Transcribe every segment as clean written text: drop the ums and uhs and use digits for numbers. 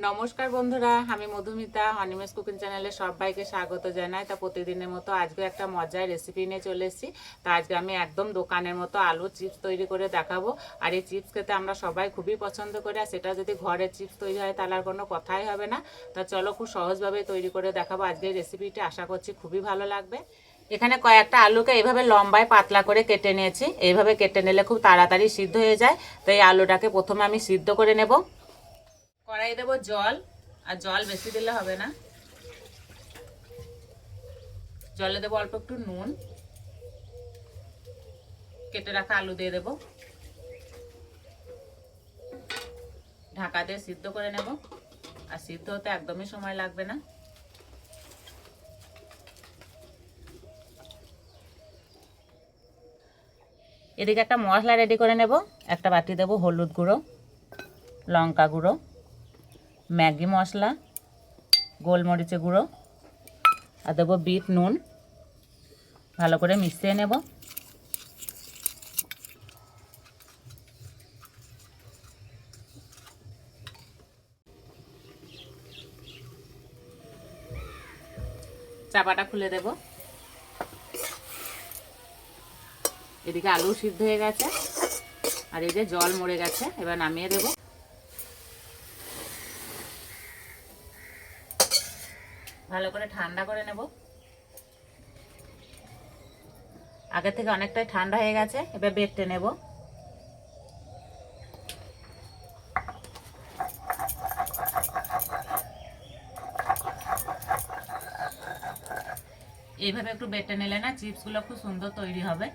নমস্কার বন্ধুরা, আমি মধুমিতা অনিমেষ কুকিং চ্যানেলে সবাইকে স্বাগত জানাই। তা প্রতিদিনের মতো আজকে একটা মজার রেসিপি নিয়ে চলে এসেছি। তা আজকে আমি একদম দোকানের মতো আলু চিপস তৈরি করে দেখাবো। আর এই চিপস খেতে আমরা সবাই খুবই পছন্দ করি, আর সেটা যদি ঘরের চিপস তৈরি হয় তাহলে আর কোনো কথাই হবে না। তা চলো খুব সহজভাবে তৈরি করে দেখাবো আজকের রেসিপিটি। আশা করছি খুবই ভালো লাগবে। এখানে কয়েকটা আলুকে এইভাবে লম্বায় পাতলা করে কেটে নিয়েছি। এইভাবে কেটে নিলে খুব তাড়াতাড়ি সিদ্ধ হয়ে যায়। তো এই আলুটাকে প্রথমে আমি সিদ্ধ করে নেব। কড়াই দেবো জল, আর জল বেশি দিলে হবে না। জলে দেবো অল্প একটু নুন, কেটে রাখা আলু দিয়ে দেবো, ঢাকা দিয়ে সিদ্ধ করে নেব। আর সিদ্ধ হতে একদমই সময় লাগবে না। এদিকে একটা মশলা রেডি করে নেব। একটা বাটি দেবো হলুদ গুঁড়ো, লঙ্কা গুঁড়ো, ম্যাগি মশলা, গোলমরিচের গুঁড়ো, আর দেবো বিট নুন। ভালো করে মিশিয়ে নেব। চাপাটা খুলে দেব। এদিকে আলু সিদ্ধ হয়ে গেছে, আর এই যে জল মরে গেছে। এবার নামিয়ে দেব। ভালো করে ঠান্ডা করে নেব। আগে থেকে অনেকটাই ঠান্ডা হয়ে গেছে। এবার বেটে নেব। এইভাবে একটু বেটে নিলে না চিপসগুলো খুব সুন্দর তৈরি হবে।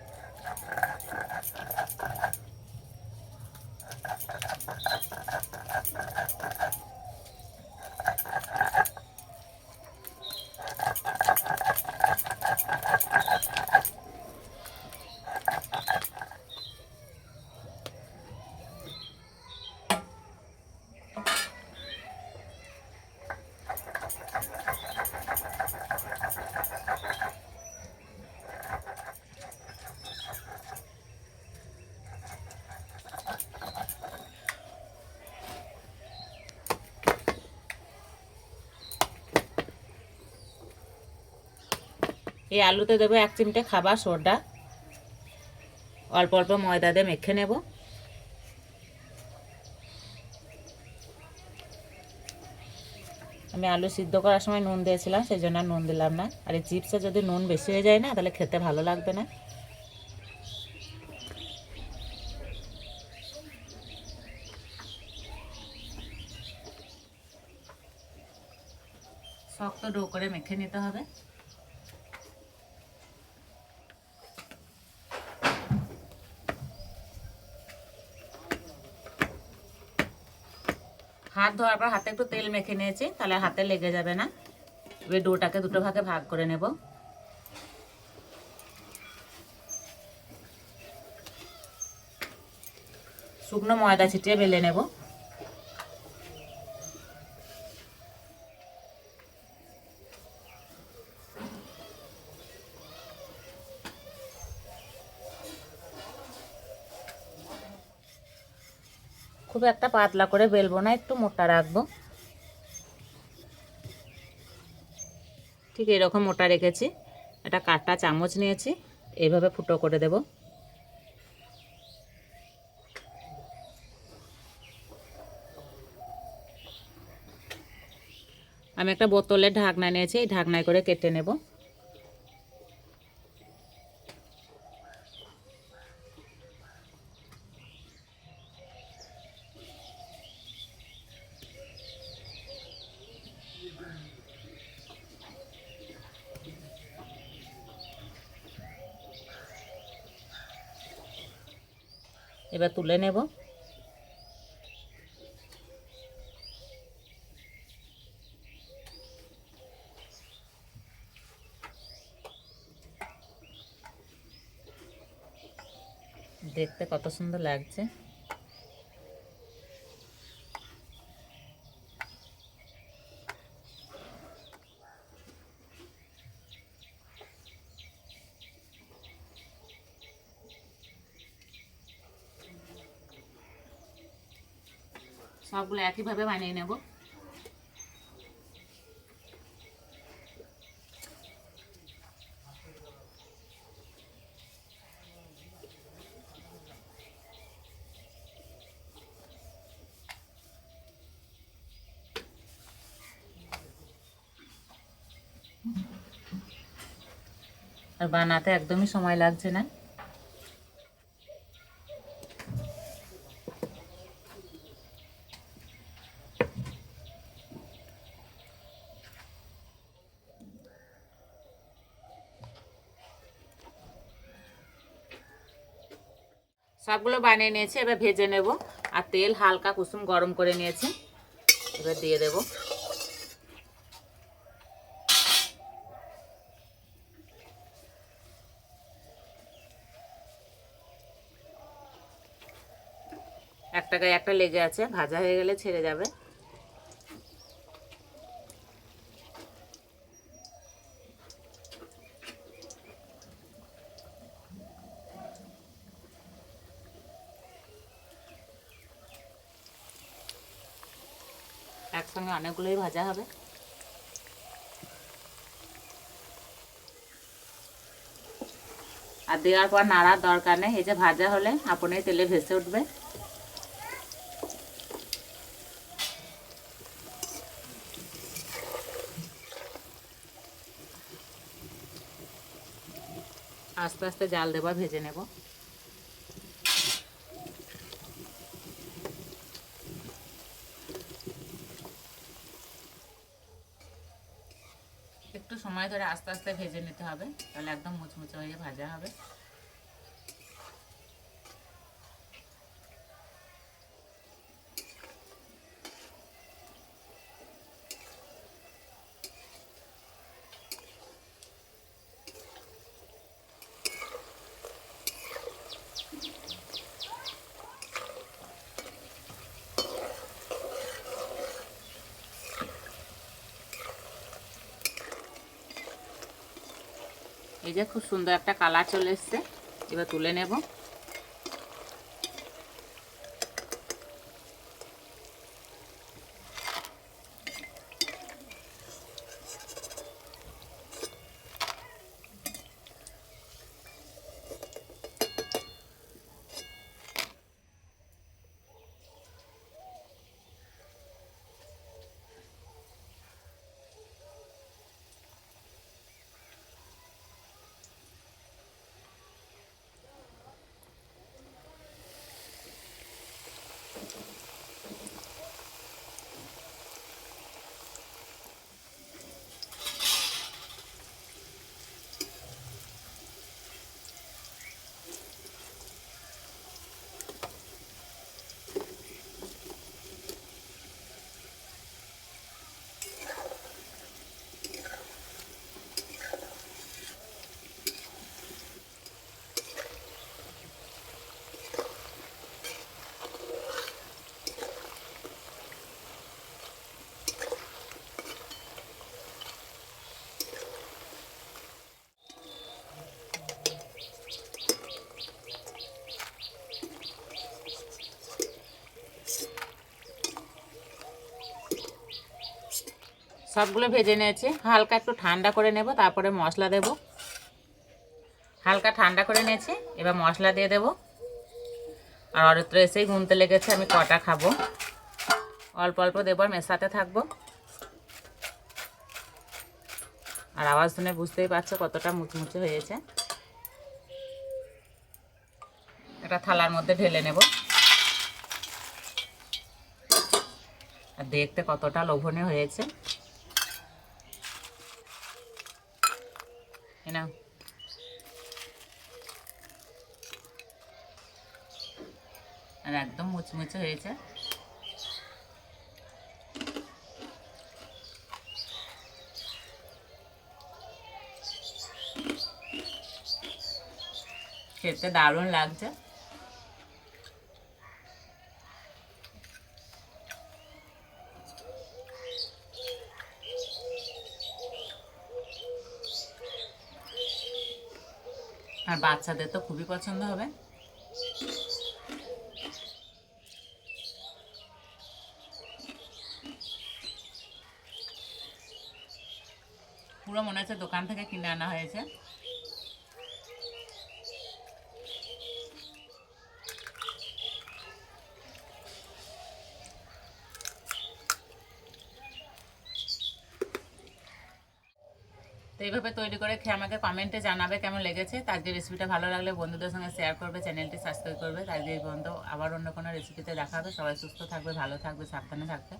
এই আলুতে দেবো 1 চিমটে খাবার সোডা। অল্প অল্প ময়দা দিয়ে মেখে নেব। আমি আলু সিদ্ধ করার সময় নুন দিয়েছিলাম, সেই জন্য নুন দিলাম না। আর এই চিপসে যদি নুন বেশি হয়ে যায় না তাহলে খেতে ভালো লাগবে না। শক্ত ডো করে মেখে নিতে হবে। হাত ধোয়ার পর হাতে একটু তেল মেখে নিয়েছি, তাহলে হাতে লেগে যাবে না। এবার ডোটাকে দুটো ভাগে ভাগ করে নেব। শুকনো ময়দা ছিটিয়ে বেলে নেব। খুব একটা পাতলা করে বেলবো না, একটু মোটা রাখবো। ঠিক এরকম মোটা রেখেছি। একটা কাঁটা চামচ নিয়েছি, এইভাবে ফুটো করে দেব। আমি একটা বোতলের ঢাকনা নিয়েছি, এই ঢাকনায় করে কেটে নেব। এবার তুলে নেব। দেখতে কত সুন্দর লাগছে। সবগুলো একইভাবে বানিয়ে নেব। আর বানাতে একদমই সময় লাগছে না। সবগুলো বানিয়ে নিয়েছি, এবার ভেজে নেব। আর তেল হালকা কুসুম গরম করে নিয়েছি, এবার দিয়ে দেব। একটা গায়ে একটা লেগে আছে, ভাজা হয়ে গেলে ছেড়ে যাবে। একসঙ্গে অনেকগুলোই ভাজা হবে। আর দেওয়ার পর নাড়ার দরকার নেই, এই যে ভাজা হলে আপনি তেলে ভেসে উঠবে। আস্তে আস্তে জাল দেবো, ভেজে নেব। একটু সময় ধরে আস্তে আস্তে ভেজে নিতে হবে, তাহলে একদম মুচমুচে হয়ে ভাজা হবে। এই যে খুব সুন্দর একটা কালার চলে এসছে, এবার তুলে নেব। সবগুলো ভেজে নিয়েছি, হালকা একটু ঠান্ডা করে নেব, তারপরে মশলা দেব। হালকা ঠান্ডা করে নিয়েছি, এবার মশলা দিয়ে দেব। আর অরিত্র এসেই গুনতে লেগেছে আমি কটা খাবো, অল্প অল্প দেবো, আর মেশাতে থাকবো। আর আওয়াজ শুনে বুঝতেই পারছো কতটা মুচমুচে হয়েছে। একটা থালার মধ্যে ঢেলে নেব। আর দেখতে কতটা লোভনীয় হয়েছে, না? আর একদম মুচমুচে হয়েছে। খেতে দারুণ লাগছে। আর বাচ্চাদের তো খুবই পছন্দ হবে। পুরো মনে হচ্ছে দোকান থেকে কিনে আনা হয়েছে। এইভাবে তৈরি করে খেয়ে আমাকে কমেন্টে জানাবে কেমন লেগেছে। তো আজকে রেসিপিটা ভালো লাগলে বন্ধুদের সঙ্গে শেয়ার করবে, চ্যানেলটি সাবস্ক্রাইব করবে। আজকে এই পর্যন্ত, আবার অন্য কোনো রেসিপিতে দেখা হবে। সবাই সুস্থ থাকবে, ভালো থাকবে, সাবধানে থাকবে।